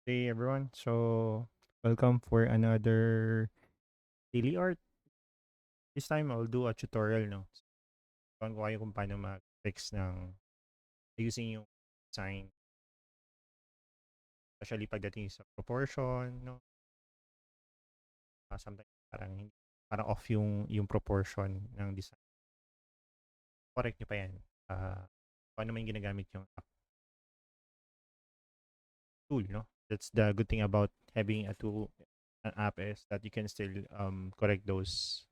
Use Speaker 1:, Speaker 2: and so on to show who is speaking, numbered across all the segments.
Speaker 1: Hey everyone, so welcome for another daily art. This time I'll do a tutorial, no? Tuturuan ko kayo kung paano mag-fix ng using yung design, especially pagdating sa proportion, no? Sometimes parang off yung proportion ng design. Correct nyo pa yan. Kung ano man yung ginagamit yung app tool, no? That's the good thing about having an app is that you can still correct those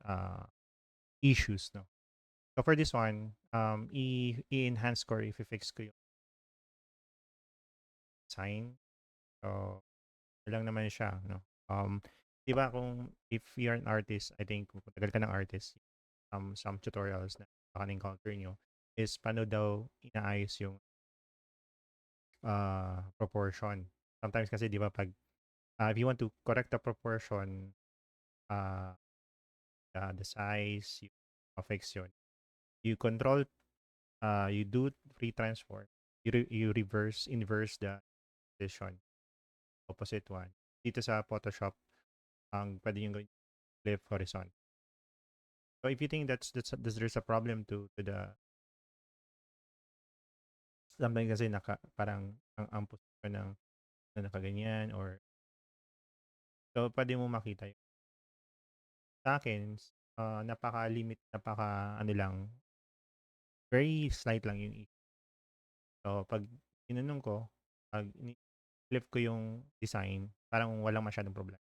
Speaker 1: issues, no? So for this one, i-enhance ko or i-fix ko yung sign. So, yun lang naman siya, no? Um, di ba kung if you're an artist, I think kung tagal ka ng artist, some tutorials na baka na-encounter nyo is paano daw inaayos yung proportion. Sometimes kasi di ba pag if you want to correct the proportion, uh, the size, you fix yun. You control, you do free transform. You inverse the position. Opposite one. Dito sa Photoshop, ang pwede nyo gawin flip horizon. So if you think there's a problem to the something kasi parang ang posisyon ng na nakaganyan or so pwede mo makita yun. Sa akin, napaka ano lang, very slight lang yung so pag inanong ko, pag flip ko yung design, parang walang masyadong problema.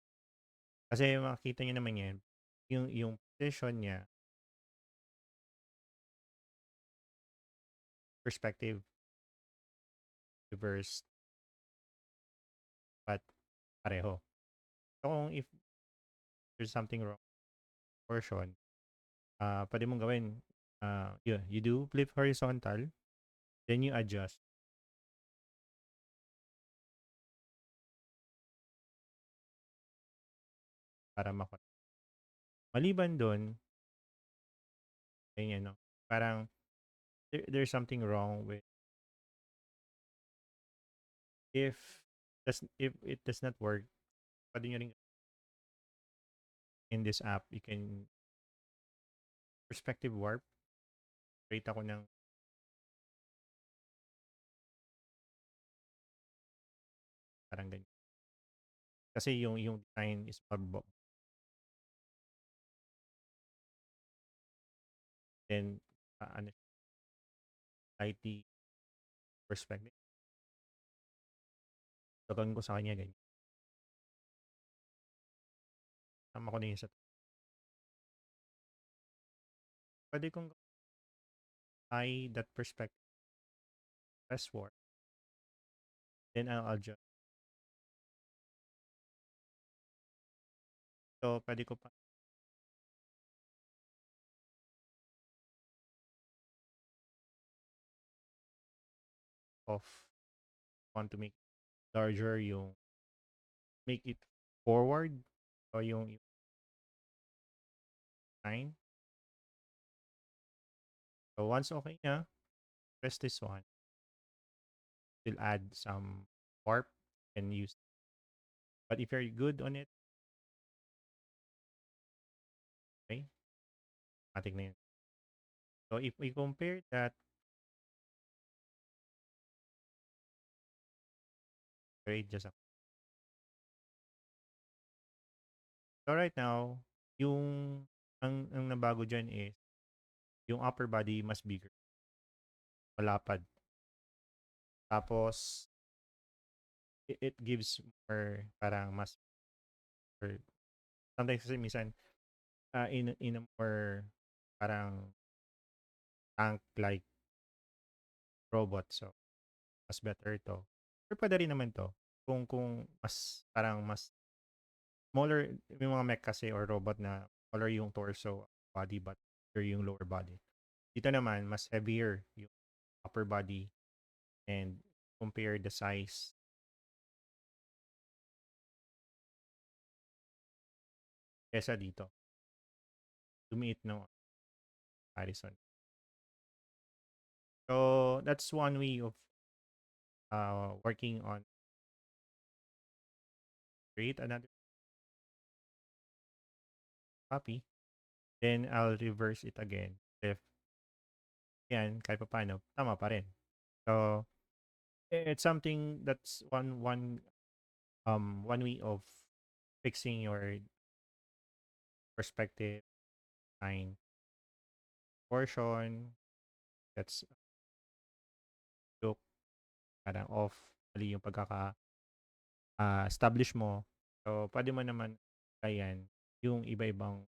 Speaker 1: Kasi makikita nyo naman yan, yung position niya, perspective, reverse, but pareho. So kung if there's something wrong portion, pwede mong gawin, you do flip horizontal, then you adjust para maliban doon, ganyan, no? Parang there's something wrong with if if it does not work, pwede nyo rin in this app, you can perspective warp, create ako ng parang ganyan. Kasi yung design is then ano, IT perspective. So, gawin ko sa kanya ganyan. Tama ko na yun sa pwede kong that perspective press warp, then I'll adjust. So, pwede ko pa off, want to make larger yung make it forward o yung line. So, once okay na, press this one. We'll add some warp and use. But if you're good on it, okay, matik na yun. So, if we compare that, great, just a so right now, yung ang nabago dyan is yung upper body mas bigger, malapad. Tapos, it gives more, parang mas, or sometimes kasi minsan, in a more, parang tank-like robot. So, mas better to. Or pwede rin naman to. Kung mas, parang mas smaller, may mga mech kasi or robot na smaller yung torso, body, but bigger yung lower body. Dito naman, mas heavier yung upper body and compare the size kesa dito. Lumiit no comparison. So, that's one way of working on create another copy, then I'll reverse it again. If yan, kahit papaano, tama pa rin. So, it's something that's one way of fixing your perspective, mind, portion, that's look, parang off, mali yung establish mo. So, pwede mo naman ayan, yung iba-ibang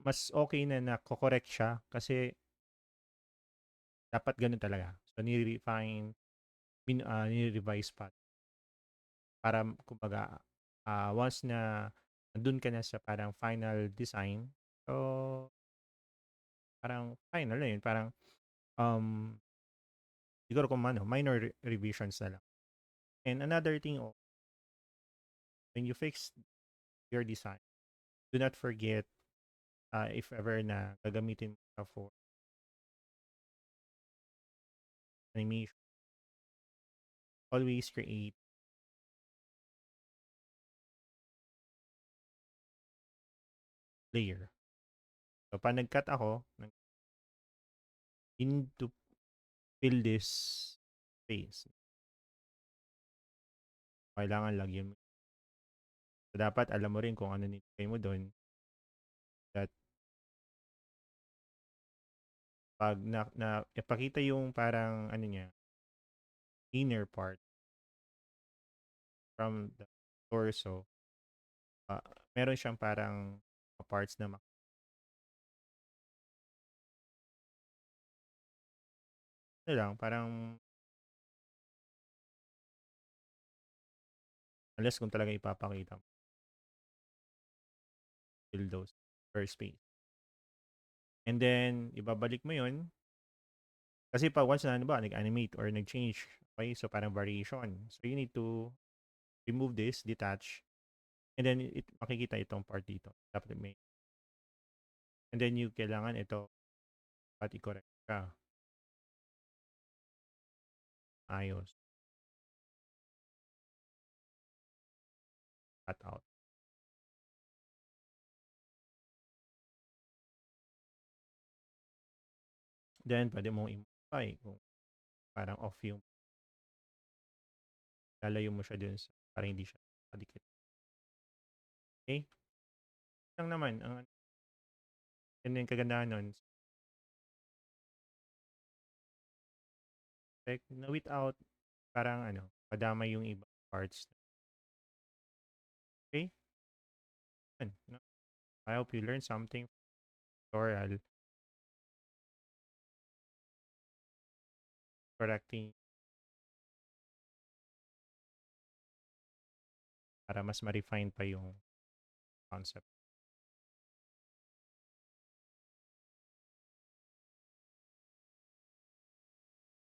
Speaker 1: mas okay na nako-correct siya kasi dapat gano'n talaga. So, ni-refine, ni-revise pa para kumbaga, once na nandun ka na sa parang final design, so parang final na yun. Parang, um, siguro kung ano, minor revisions na lang. And another thing, when you fix your design, do not forget, if ever na gagamitin mo siya for animation, always create layer. So, pag nag-cut ako, you need to fill this space. Kailangan lagyan mo. So, dapat alam mo rin kung ano nilagay mo doon. That pag ipakita yung parang ano niya, inner part from the torso, uh, meron siyang parang parts na ano lang, parang unless kung talaga ipapakita mo, fill those first space. And then, ibabalik mo yun. Kasi pag once na, ano ba, nag-animate or nag-change, okay, so parang variation. So, you need to remove this, detach, and then makikita itong part dito. Dapat may, and then you kailangan ito, at i-correct ka. Ayos. Cut out. Then, pwede mong i-modify kung parang off yung lalayo mo siya dun sa para hindi siya kadikit. Okay? Lang naman, ang yun yung kagandahan nun. Like, na without parang ano, madamay yung ibang parts. Okay? Yun, no? I hope you learned something from the tutorial correcting para mas ma-refine pa yung concept.